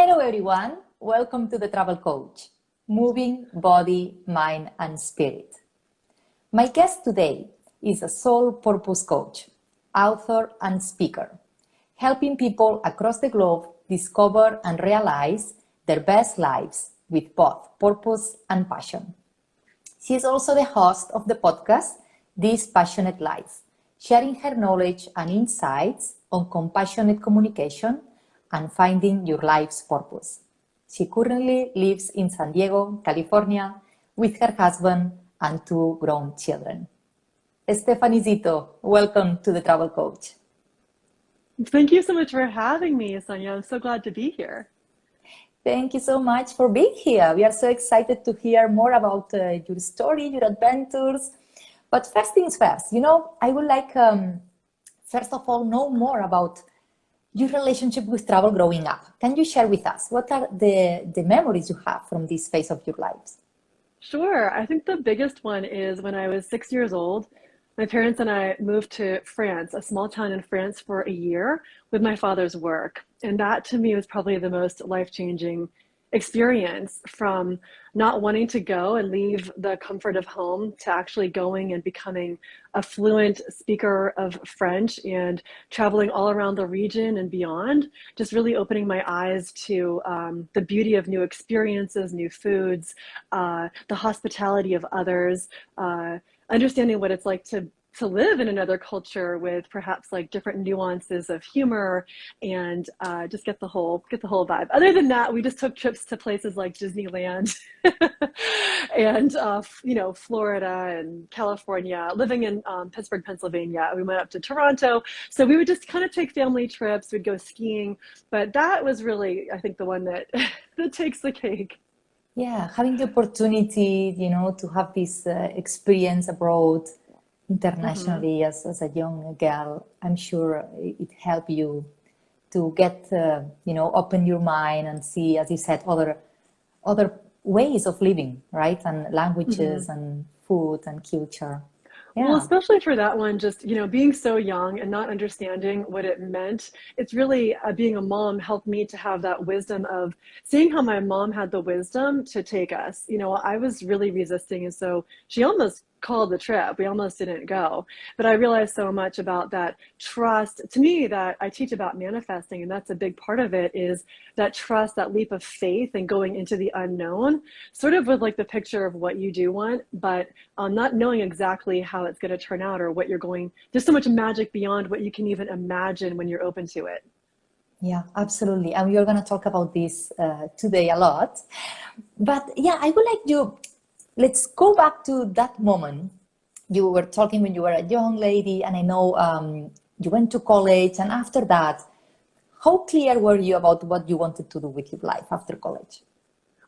Hello everyone, welcome to the Travel Coach, moving body, mind and spirit. My guest today is a soul purpose coach, author and speaker, helping people across the globe discover and realize their best lives with both purpose and passion. She is also the host of the podcast, This Passionate Life, sharing her knowledge and insights on compassionate communication and finding your life's purpose. She currently lives in San Diego, California, with her husband and 2 grown children. Stephanie Zito, welcome to the Travel Coach. Thank you so much for having me, Sonia. I'm so glad to be here. Thank you so much for being here. We are so excited to hear more about your story, your adventures. But first things first, I would like, first of all, know more about your relationship with travel growing up. Can you share with us what are the memories you have from this phase of your lives? Sure. I think the biggest one is when I was 6 years old, my parents and I moved to France, a small town in France, for a year with my father's work. And that to me was probably the most life-changing experience, from not wanting to go and leave the comfort of home to actually going and becoming a fluent speaker of French and traveling all around the region and beyond, just really opening my eyes to the beauty of new experiences, new foods, the hospitality of others, understanding what it's like to live in another culture with perhaps like different nuances of humor, and just get the whole vibe. Other than that, we just took trips to places like Disneyland and Florida and California. Living in Pittsburgh, Pennsylvania, we went up to Toronto. So we would just kind of take family trips. We'd go skiing, but that was really, I think, the one that that takes the cake. Yeah, having the opportunity, to have this experience abroad internationally as a young girl, I'm sure it helped you to get, open your mind and see, as you said, other ways of living, right? And languages and food and culture. Yeah. Well, especially for that one, just, being so young and not understanding what it meant. It's really, being a mom helped me to have that wisdom of seeing how my mom had the wisdom to take us. I was really resisting. And so she almost called the trip. We almost didn't go. But I realized so much about that trust. To me, that I teach about manifesting, and that's a big part of it, is that trust, that leap of faith and going into the unknown, sort of with like the picture of what you do want, but not knowing exactly how it's going to turn out or what you're going. There's so much magic beyond what you can even imagine when you're open to it. Yeah, absolutely. And we are going to talk about this today a lot. But yeah, I would like you, let's go back to that moment. You were talking when you were a young lady, and I know you went to college. And after that, how clear were you about what you wanted to do with your life after college?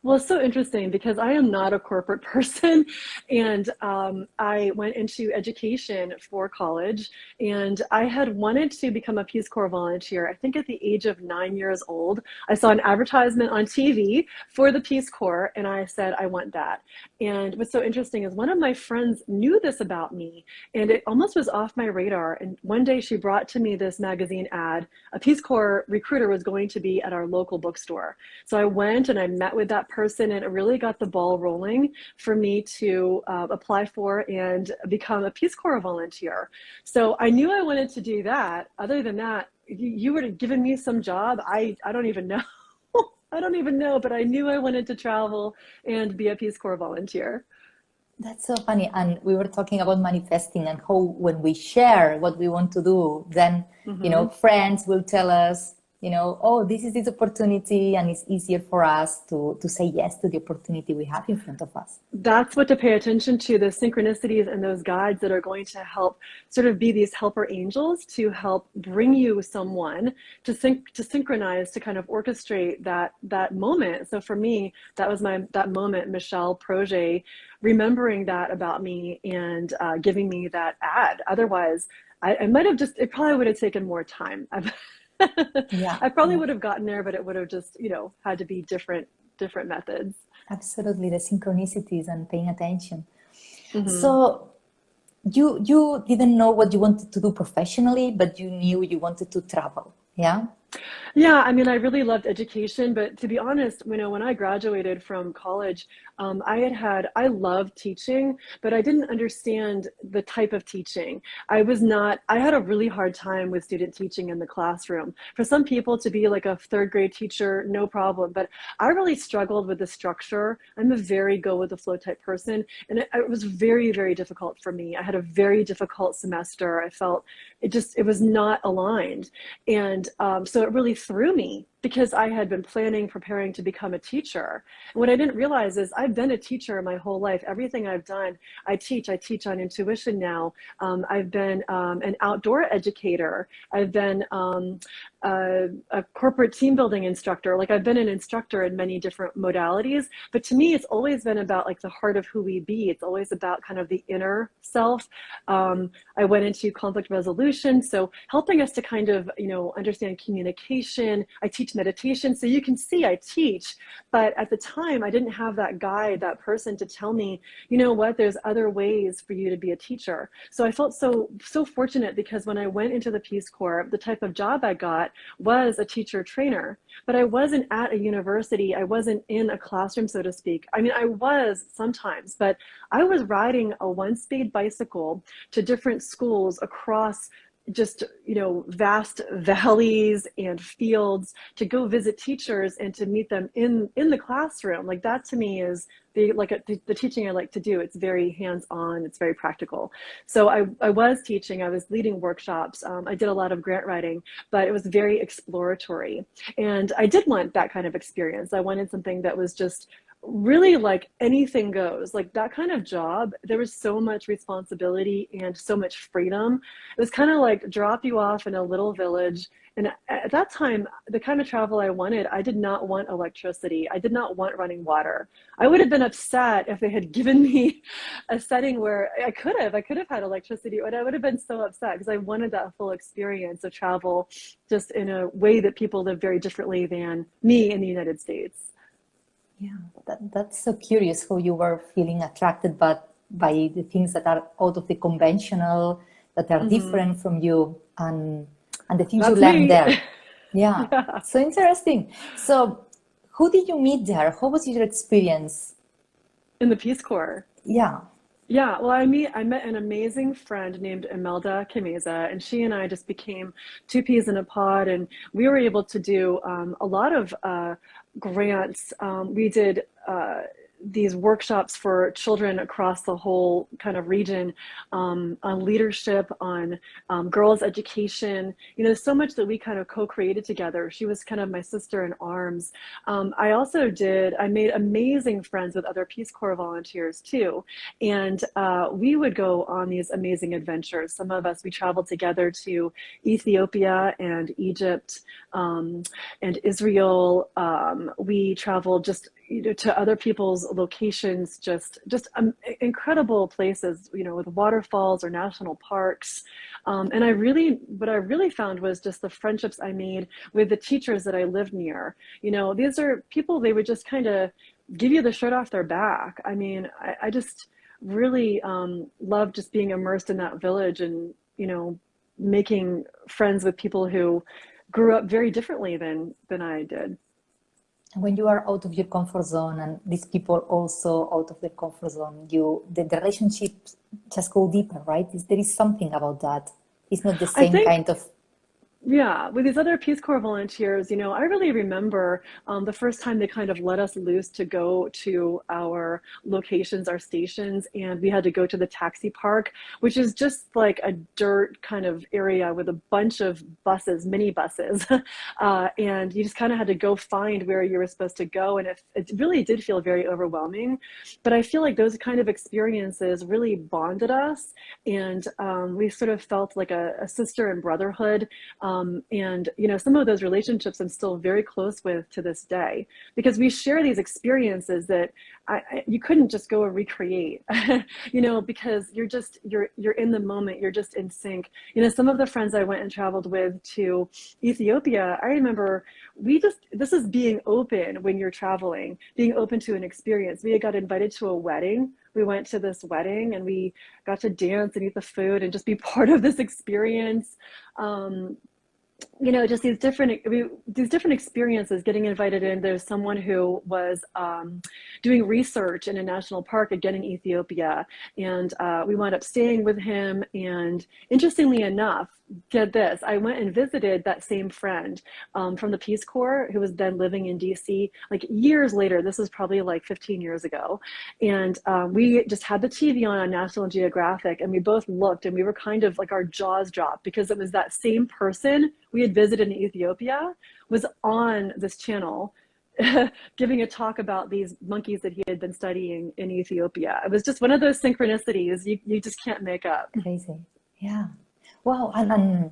Well, it's so interesting because I am not a corporate person, and I went into education for college, and I had wanted to become a Peace Corps volunteer. I think at the age of 9 years old, I saw an advertisement on TV for the Peace Corps, and I said, I want that. And what's so interesting is one of my friends knew this about me, and it almost was off my radar. And one day she brought to me this magazine ad. A Peace Corps recruiter was going to be at our local bookstore. So I went and I met with that person, and it really got the ball rolling for me to apply for and become a Peace Corps volunteer. So I knew I wanted to do that. Other than that, you would have given me some job. I don't even know. I don't even know, but I knew I wanted to travel and be a Peace Corps volunteer. That's so funny. And we were talking about manifesting and how when we share what we want to do, then, friends will tell us, oh, this is this opportunity, and it's easier for us to say yes to the opportunity we have in front of us. That's what to pay attention to, the synchronicities and those guides that are going to help sort of be these helper angels to help bring you someone to synchronize, to kind of orchestrate that moment. So for me, that was that moment, Michelle Projet, remembering that about me and giving me that ad. Otherwise, I might have it probably would have taken more time. I probably would have gotten there, but it would have just, had to be different methods. Absolutely, the synchronicities and paying attention. So you didn't know what you wanted to do professionally, but you knew you wanted to travel, yeah? Yeah, I mean, I really loved education, but to be honest, when I graduated from college, I loved teaching, but I didn't understand the type of teaching. I had a really hard time with student teaching in the classroom. For some people to be like a third grade teacher, no problem, but I really struggled with the structure. I'm a very go with the flow type person, and it was very, very difficult for me. I had a very difficult semester. I felt it was not aligned. And so it really threw me because I had been planning, preparing to become a teacher. And what I didn't realize is I've been a teacher my whole life. Everything I've done, I teach. I teach on intuition now. I've been an outdoor educator. I've been a corporate team building instructor. Like I've been an instructor in many different modalities, but to me, it's always been about like the heart of who we be. It's always about kind of the inner self. I went into conflict resolution. So helping us to kind of, understand communication. I teach meditation. So you can see I teach, but at the time I didn't have that guide, that person to tell me, you know what, there's other ways for you to be a teacher. So I felt so fortunate because when I went into the Peace Corps, the type of job I got was a teacher trainer, but I wasn't at a university. I wasn't in a classroom, so to speak. I mean, I was sometimes, but I was riding a one-speed bicycle to different schools across just vast valleys and fields to go visit teachers and to meet them in the classroom. Like that to me is the teaching I like to do. It's very hands-on, it's very practical. So I was teaching, I was leading workshops, I did a lot of grant writing, but it was very exploratory, and I did want that kind of experience. I wanted something that was just really like anything goes. Like that kind of job, there was so much responsibility and so much freedom. It was kind of like drop you off in a little village. And at that time, the kind of travel I wanted, I did not want electricity. I did not want running water. I would have been upset if they had given me a setting where I could have had electricity, but I would have been so upset because I wanted that full experience of travel just in a way that people live very differently than me in the United States. Yeah, that's so curious how you were feeling attracted by the things that are out of the conventional, that are different from you, and the things you That's learned me. there. Yeah, Yeah. so interesting. So who did you meet there? How was your experience? In the Peace Corps. Yeah. Yeah, well, I met an amazing friend named Imelda Kimeza, and she and I just became two peas in a pod, and we were able to do a lot of grants. We did these workshops for children across the whole kind of region, on leadership, on girls' education. There's so much that we kind of co-created together. She was kind of my sister in arms. I made amazing friends with other Peace Corps volunteers too. And we would go on these amazing adventures. Some of us, we traveled together to Ethiopia and Egypt, and Israel. We traveled just to other people's locations, just incredible places, with waterfalls or national parks. And what I really found was just the friendships I made with the teachers that I lived near. These are people, they would just kind of give you the shirt off their back. I mean, I just really loved just being immersed in that village and, making friends with people who grew up very differently than I did. When you are out of your comfort zone and these people also out of their comfort zone, the relationships just go deeper, right? There is something about that. It's not the I same think kind of. Yeah, with these other Peace Corps volunteers, I really remember the first time they kind of let us loose to go to our locations, our stations, and we had to go to the taxi park, which is just like a dirt kind of area with a bunch of buses, mini buses, and you just kind of had to go find where you were supposed to go, and it really did feel very overwhelming. But I feel like those kind of experiences really bonded us, and we sort of felt like a sister and brotherhood. And some of those relationships I'm still very close with to this day, because we share these experiences that you couldn't just go and recreate, because you're in the moment, you're just in sync. Some of the friends I went and traveled with to Ethiopia, I remember this is being open when you're traveling, being open to an experience. We got invited to a wedding. We went to this wedding and we got to dance and eat the food and just be part of this experience. just these different experiences, getting invited in. There's someone who was doing research in a national park again in Ethiopia, and we wound up staying with him. And interestingly enough, get this, I went and visited that same friend from the Peace Corps who was then living in DC like years later. This was probably like 15 years ago. And we just had the TV on National Geographic, and we both looked, and we were kind of like, our jaws dropped, because it was that same person we had visited in Ethiopia was on this channel giving a talk about these monkeys that he had been studying in Ethiopia. It was just one of those synchronicities you just can't make up. Crazy. Yeah. Wow. And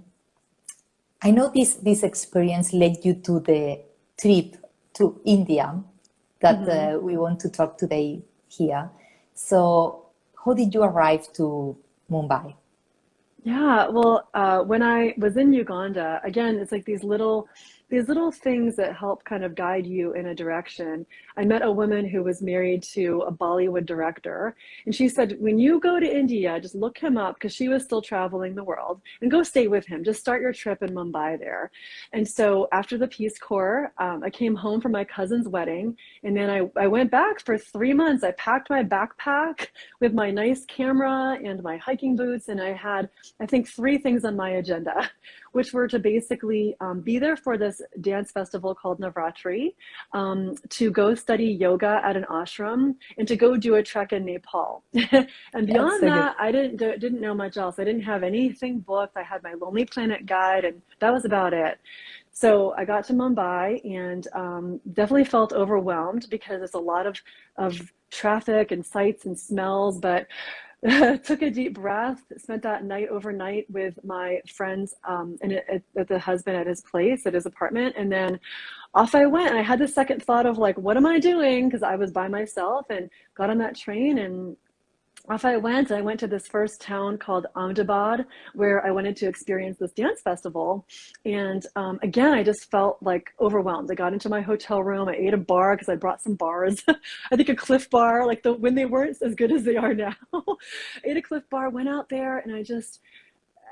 I know this experience led you to the trip to India that we want to talk today here. So how did you arrive to Mumbai? Yeah, well, when I was in Uganda, again, it's like these little things that help kind of guide you in a direction. I met a woman who was married to a Bollywood director, and she said, when you go to India, just look him up, because she was still traveling the world, and go stay with him. Just start your trip in Mumbai there. And so after the Peace Corps, I came home for my cousin's wedding, and then I went back for 3 months. I packed my backpack with my nice camera and my hiking boots, and I had, I think, 3 things on my agenda, which were to basically be there for this dance festival called Navrati, to go study yoga at an ashram, and to go do a trek in Nepal. And beyond that, I didn't know much else. I didn't have anything booked. I had my Lonely Planet guide, and that was about it. So I got to Mumbai, and definitely felt overwhelmed, because there's a lot of traffic and sights and smells, but took a deep breath, spent that night overnight with my friends and at the husband at his place, at his apartment. And then off I went. And I had this second thought of like, what am I doing? Because I was by myself, and got on that train, and off I went. I went to this first town called Ahmedabad, where I wanted to experience this dance festival. And again, I just felt like overwhelmed. I got into my hotel room. I ate a bar, because I brought some bars. I think a Cliff Bar, like when they weren't as good as they are now. Ate a Cliff Bar, went out there, and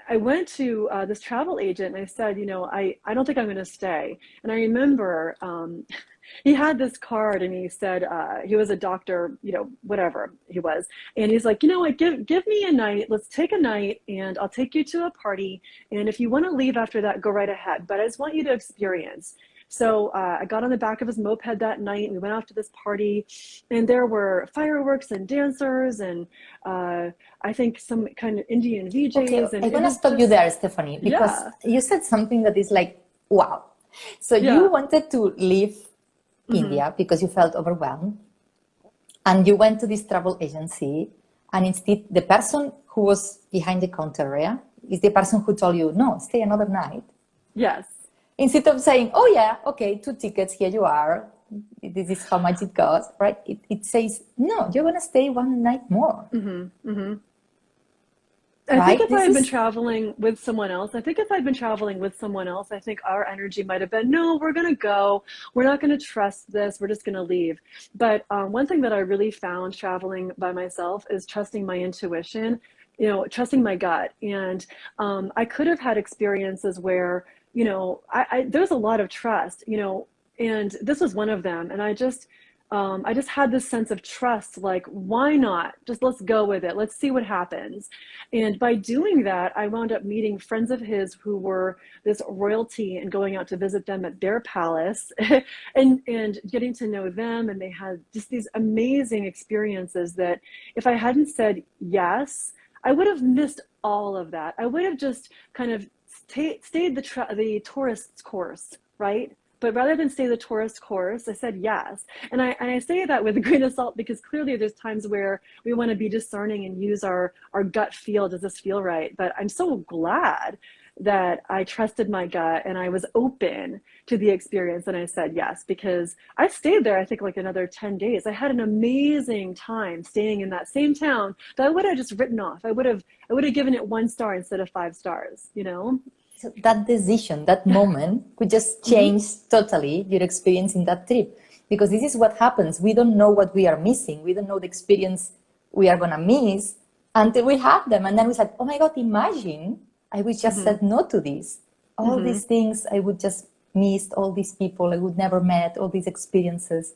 I went to this travel agent, and I said, I don't think I'm going to stay. And I remember he had this card, and he said he was a doctor, whatever he was. And he's like, what, give me a night. Let's take a night, and I'll take you to a party. And if you want to leave after that, go right ahead. But I just want you to experience. So I got on the back of his moped that night, and we went off to this party, and there were fireworks and dancers, and I think some kind of Indian VJs. Okay, and I'm going to stop you there, Stephanie, because you said something that is like, wow. So you wanted to leave India because you felt overwhelmed, and you went to this travel agency, and instead the person who was behind the counter area is the person who told you, no, stay another night. Yes. Instead of saying, oh yeah, okay, 2 tickets, here you are, this is how much it costs, right? It says, no, you're going to stay 1 night more. I think if I had been traveling with someone else, I think our energy might have been, no, we're going to go. We're not going to trust this. We're just going to leave. But one thing that I really found traveling by myself is trusting my intuition, trusting my gut. And I could have had experiences where, there's a lot of trust, and this was one of them. And I just had this sense of trust, like, why not? Just let's go with it. Let's see what happens. And by doing that, I wound up meeting friends of his who were this royalty, and going out to visit them at their palace and getting to know them. And they had just these amazing experiences that if I hadn't said yes, I would have missed all of that. I would have just kind of stayed the tourist's course, right? But rather than stay the tourist course, I said yes. And I say that with a grain of salt, because clearly there's times where we want to be discerning and use our gut feel. Does this feel right? But I'm so glad that I trusted my gut, and I was open to the experience, and I said yes, because I stayed there, I think, like another 10 days. I had an amazing time staying in that same town that I would have just written off. I would have given it 1 star instead of 5 stars, So that decision, that moment could just change totally your experience in that trip, because this is what happens. We don't know what we are missing. We don't know the experience we are going to miss until we have them. And then we said, oh my God, imagine I would just said no to this. all these things I would just miss, all these people I would never met, all these experiences,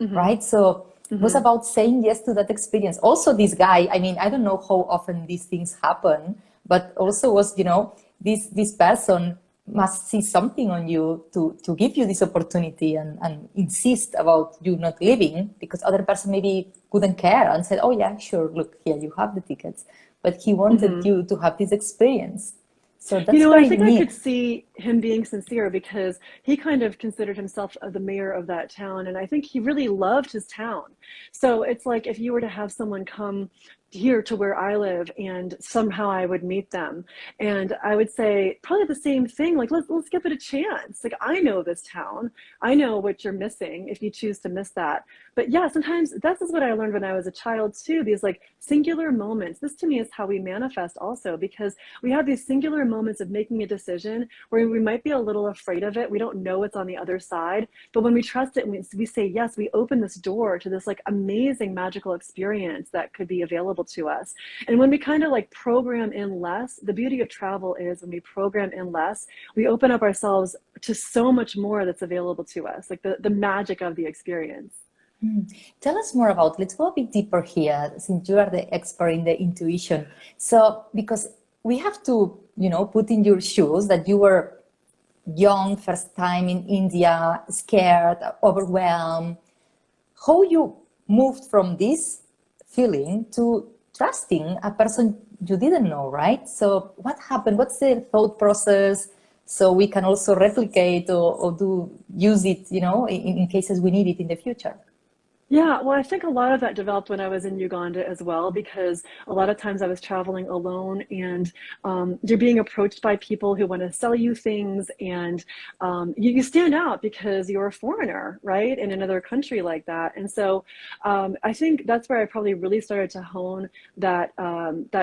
right? So it was about saying yes to that experience. Also, this guy, I mean, I don't know how often these things happen, but also was, you know, this person must see something on you to give you this opportunity and insist about you not leaving, because other person maybe couldn't care and said, oh yeah, sure, look, here you have the tickets. But he wanted you to have this experience. So You that's know, I very think I could unique. see him being sincere because he kind of considered himself the mayor of that town. And I think he really loved his town. So it's like if you were to have someone come here to where I live and somehow I would meet them and I would say probably the same thing, like let's give it a chance. Like I know this town. I know what you're missing if you choose to miss that. But yeah, sometimes this is what I learned when I was a child too, these like singular moments. This to me is how we manifest also, because we have these singular moments of making a decision where we might be a little afraid of it. We don't know what's on the other side, but when we trust it and we say yes, we open this door to this like amazing magical experience that could be available to us. And when we kind of like program in less, the beauty of travel is when we program in less, we open up ourselves to so much more that's available to us, like the magic of the experience. Tell us more about, let's go a bit deeper here, since you are the expert in the intuition. So, because we have to, you know, put in your shoes that you were young, first time in India, scared, overwhelmed. How you moved from this feeling to trusting a person you didn't know, right? So what happened? What's the thought process? So we can also replicate or use it, you know, in cases we need it in the future. Yeah, well, I think a lot of that developed when I was in Uganda as well, because a lot of times I was traveling alone and you're being approached by people who want to sell you things and you stand out because you're a foreigner, right, in another country like that. And so I think that's where I probably really started to hone that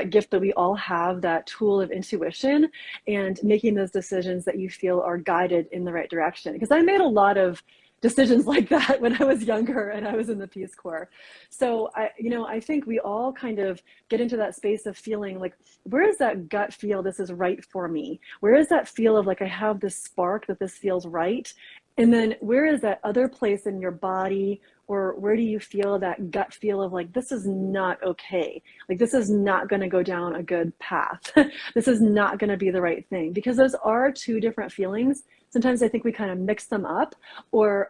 gift that we all have, that tool of intuition and making those decisions that you feel are guided in the right direction. Because I made a lot of decisions like that when I was younger and I was in the Peace Corps. So I think we all kind of get into that space of feeling like, where is that gut feel this is right for me? Where is that feel of like, I have this spark that this feels right? And then where is that other place in your body, or where do you feel that gut feel of like, this is not okay? Like, this is not going to go down a good path. This is not going to be the right thing, because those are two different feelings. Sometimes I think we kind of mix them up, or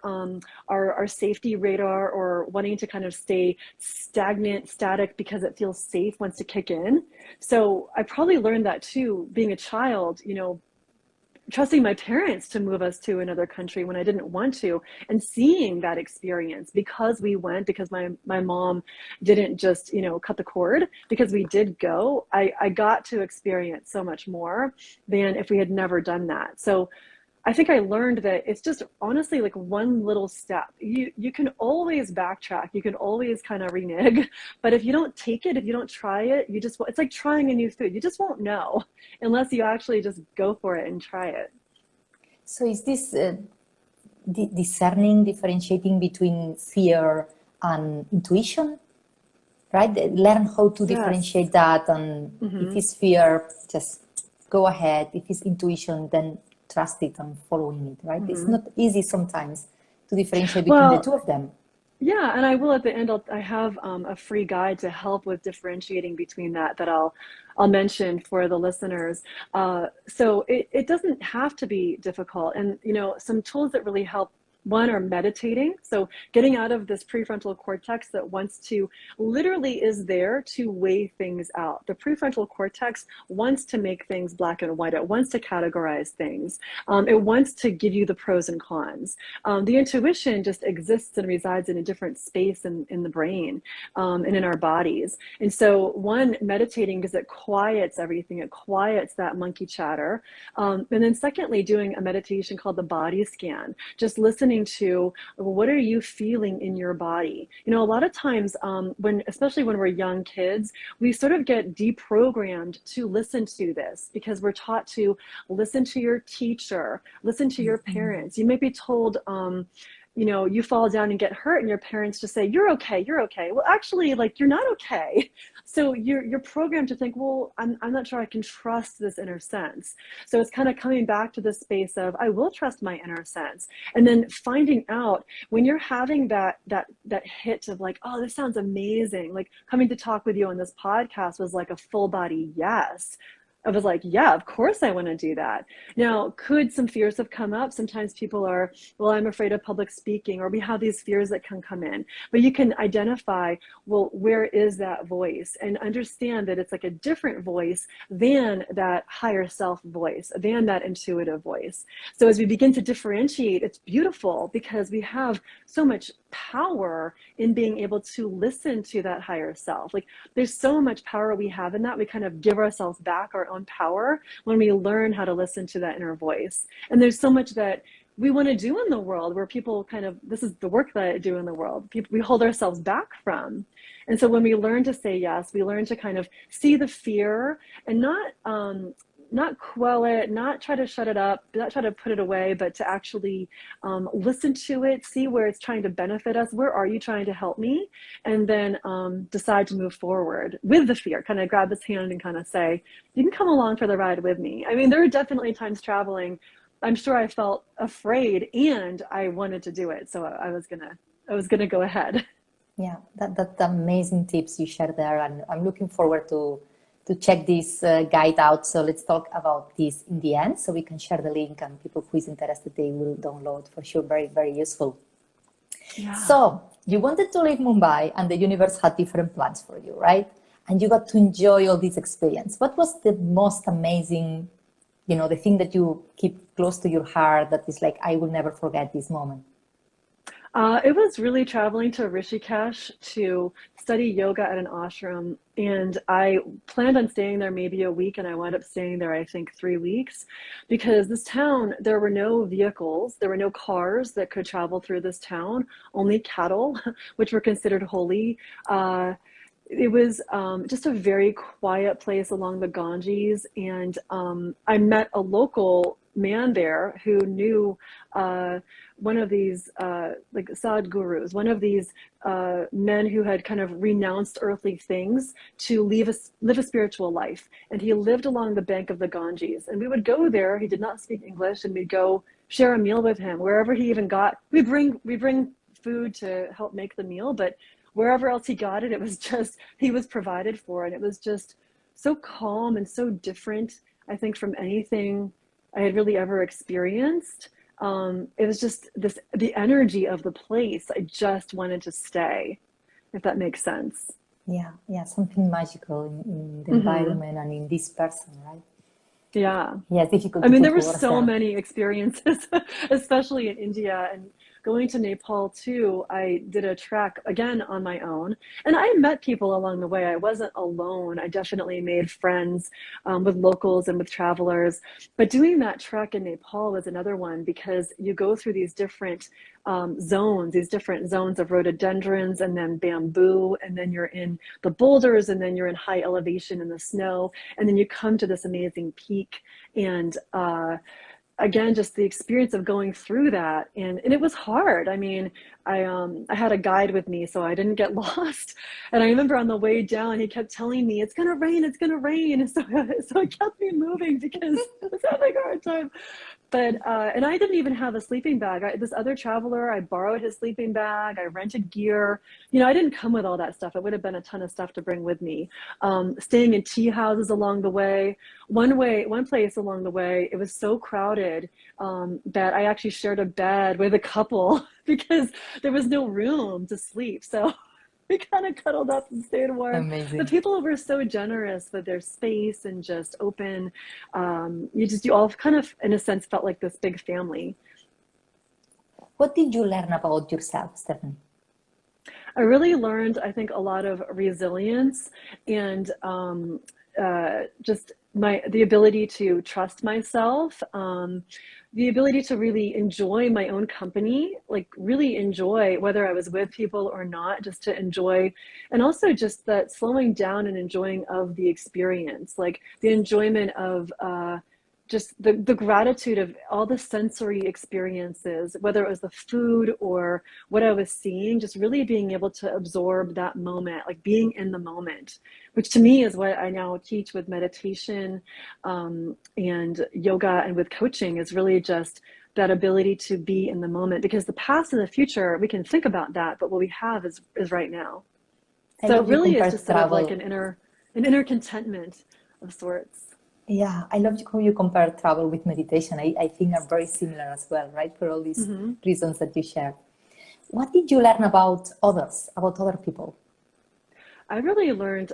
our safety radar or wanting to kind of stay static because it feels safe wants to kick in. So I probably learned that too, being a child, trusting my parents to move us to another country when I didn't want to, and seeing that experience because we went, because my mom didn't just, cut the cord, because we did go, I got to experience so much more than if we had never done that. So I think I learned that it's just honestly like one little step. You can always backtrack, you can always kind of renege, but if you don't take it, if you don't try it, it's like trying a new food. You just won't know unless you actually just go for it and try it. So is this discerning, differentiating between fear and intuition, right? Learn how to Yes. differentiate that, and if it's fear, just go ahead. If it's intuition, then trust it and following it, right? It's not easy sometimes to differentiate between the Well, two of them. yeah, and I will at the end. I have a free guide to help with differentiating between that I'll mention for the listeners. So it doesn't have to be difficult, and some tools that really help. One are meditating, so getting out of this prefrontal cortex that wants to, literally is there to weigh things out. The prefrontal cortex wants to make things black and white. It wants to categorize things. It wants to give you the pros and cons. The intuition just exists and resides in a different space in the brain and in our bodies. And so one, meditating, because it quiets everything. It quiets that monkey chatter. And then secondly, doing a meditation called the body scan, just listening to what are you feeling in your body. A lot of times especially when we're young kids, we sort of get deprogrammed to listen to this, because we're taught to listen to your teacher, listen to your parents. You may be told you know, you fall down and get hurt and your parents just say, you're okay, you're okay. Well, actually, like, you're not okay. So you're programmed to think, well, I'm not sure I can trust this inner sense. So it's kind of coming back to the space of, I will trust my inner sense. And then finding out when you're having that hit of like, oh, this sounds amazing. Like coming to talk with you on this podcast was like a full body yes. I was like, yeah, of course I want to do that. Now, could some fears have come up? Sometimes people are, well, I'm afraid of public speaking, or we have these fears that can come in. But you can identify, well, where is that voice? And understand that it's like a different voice than that higher self voice, than that intuitive voice. So as we begin to differentiate, it's beautiful because we have so much power in being able to listen to that higher self. Like there's so much power we have in that. We kind of give ourselves back our own power when we learn how to listen to that inner voice. And there's so much that we want to do in the world where people kind of, this is the work that I do in the world, people, we hold ourselves back from. And so when we learn to say yes, we learn to kind of see the fear and not quell it, not try to shut it up, not try to put it away, but to actually listen to it, see where it's trying to benefit us. Where are you trying to help me? And then decide to move forward with the fear, kind of grab his hand and kind of say, you can come along for the ride with me. I mean, there are definitely times traveling, I'm sure I felt afraid and I wanted to do it. So I was gonna go ahead. Yeah, that's amazing tips you shared there. And I'm looking forward to check this guide out. So let's talk about this in the end, so we can share the link and people who is interested, they will download for sure. Very, very useful. Yeah. So you wanted to leave Mumbai and the universe had different plans for you, right? And you got to enjoy all this experience. What was the most amazing, you know, the thing that you keep close to your heart that is like, I will never forget this moment? It was really traveling to Rishikesh to study yoga at an ashram. And I planned on staying there maybe a week, and I wound up staying there, I think, 3 weeks, because this town, there were no vehicles, there were no cars that could travel through this town, only cattle, which were considered holy. It was just a very quiet place along the Ganges. And I met a local man there who knew one of these like Sadhgurus, one of these men who had kind of renounced earthly things to live a spiritual life. And he lived along the bank of the Ganges. And we would go there. He did not speak English, and we'd go share a meal with him. Wherever he even got, we bring food to help make the meal, but wherever else he got it, it was just, he was provided for. And it was just so calm and so different, I think, from anything I had really ever experienced. It was just the energy of the place. I just wanted to stay, if that makes sense. Yeah, something magical in the environment and in this person, right? Yeah. Yeah, it's difficult. I mean, there were so many experiences, especially in India, and going to Nepal too. I did a trek again on my own, and I met people along the way. I wasn't alone. I definitely made friends with locals and with travelers. But doing that trek in Nepal was another one, because you go through these different zones of rhododendrons and then bamboo, and then you're in the boulders, and then you're in high elevation in the snow, and then you come to this amazing peak. And again, just the experience of going through that, and it was hard. I mean, I had a guide with me, so I didn't get lost. And I remember on the way down, he kept telling me, it's gonna rain, it's gonna rain. And so it kept me moving because I was having a hard time. But, and I didn't even have a sleeping bag. This other traveler, I borrowed his sleeping bag, I rented gear. You know, I didn't come with all that stuff. It would have been a ton of stuff to bring with me. Staying in tea houses along the way. One place along the way, it was so crowded that I actually shared a bed with a couple because there was no room to sleep. So we kind of cuddled up and stayed warm. Amazing. The people were so generous with their space and just open. You all kind of, in a sense, felt like this big family. What did you learn about yourself, Stephanie? I really learned, I think, a lot of resilience and just the ability to trust myself, the ability to really enjoy my own company, like really enjoy whether I was with people or not, just to enjoy, and also just that slowing down and enjoying of the experience, like the enjoyment of just the gratitude of all the sensory experiences, whether it was the food or what I was seeing, just really being able to absorb that moment, like being in the moment, which to me is what I now teach with meditation and yoga and with coaching, is really just that ability to be in the moment, because the past and the future, we can think about that, but what we have is right now. So it really is just sort of like an inner contentment of sorts. Yeah, I love how you compare travel with meditation. I think are very similar as well, right? For all these reasons that you share. What did you learn about others, about other people? I really learned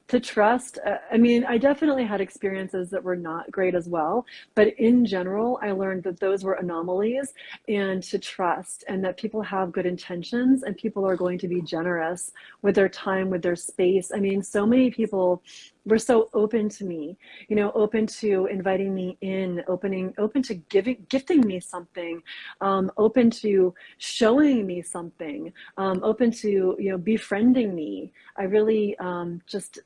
to trust. I mean, I definitely had experiences that were not great as well, but in general, I learned that those were anomalies, and to trust, and that people have good intentions and people are going to be generous with their time, with their space. I mean, so many people were so open to me, open to inviting me in, open to gifting me something, open to showing me something, open to, befriending me. I really just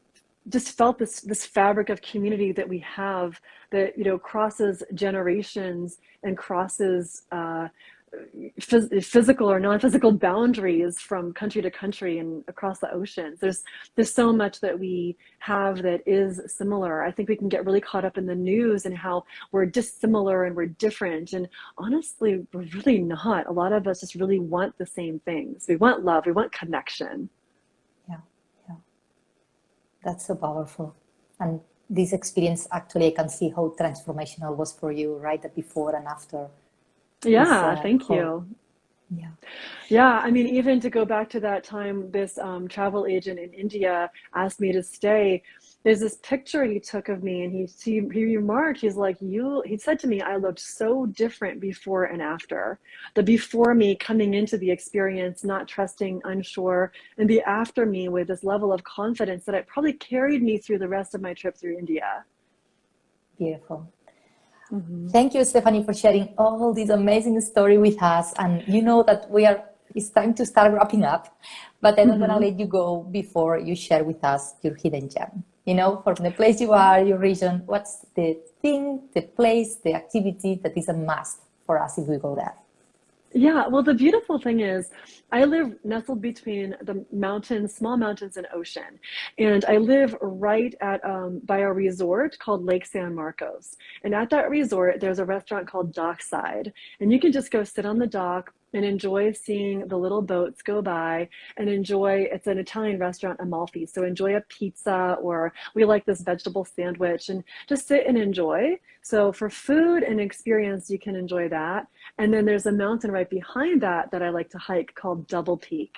felt this fabric of community that we have that, crosses generations and crosses physical or non-physical boundaries from country to country and across the oceans. There's so much that we have that is similar. I think we can get really caught up in the news and how we're dissimilar and we're different. And honestly, we're really not. A lot of us just really want the same things. We want love. We want connection. Yeah. That's so powerful. And this experience, actually, I can see how transformational it was for you, right? The before and after. Yeah, thank you. Yeah. I mean, even to go back to that time, this travel agent in India asked me to stay. There's this picture he took of me, and he remarked, he's like, he said to me, I looked so different before and after. The before me coming into the experience, not trusting, unsure, and the after me with this level of confidence that it probably carried me through the rest of my trip through India. Beautiful. Thank you, Stephanie, for sharing all this amazing story with us. And you know that it's time to start wrapping up, but I'm not going to let you go before you share with us your hidden gem. From the place you are, your region, what's the thing, the place, the activity that is a must for us if we go there? Yeah, well, the beautiful thing is I live nestled between the mountains, small mountains and ocean. And I live right at by a resort called Lake San Marcos. And at that resort, there's a restaurant called Dockside. And you can just go sit on the dock and enjoy seeing the little boats go by and it's an Italian restaurant, Amalfi. So enjoy a pizza, or we like this vegetable sandwich, and just sit and enjoy. So for food and experience, you can enjoy that. And then there's a mountain right behind that I like to hike called Double Peak.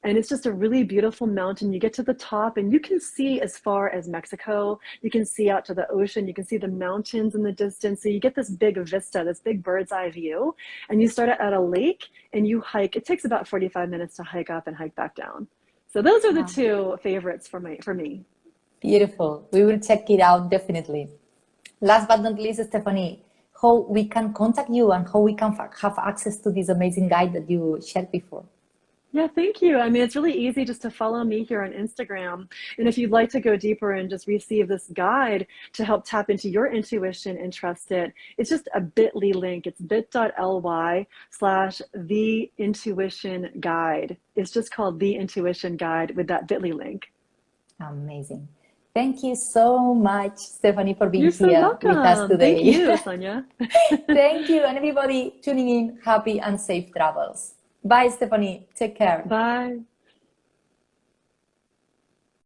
And it's just a really beautiful mountain. You get to the top and you can see as far as Mexico. You can see out to the ocean. You can see the mountains in the distance. So you get this big vista, this big bird's eye view. And you start at a lake and you hike. It takes about 45 minutes to hike up and hike back down. So those are the two favorites for me. Beautiful. We will check it out, definitely. Last but not least, Stephanie, how we can contact you and how we can have access to this amazing guide that you shared before. Yeah, thank you. I mean, it's really easy just to follow me here on Instagram. And if you'd like to go deeper and just receive this guide to help tap into your intuition and trust it, it's just a bit.ly link. It's bit.ly/The Intuition Guide. It's just called The Intuition Guide with that bit.ly link. Amazing. Thank you so much, Stephanie, for being You're so here welcome. with us today. Thank you, Sonia. Thank you. And everybody tuning in, happy and safe travels. Bye, Stephanie. Take care. Bye.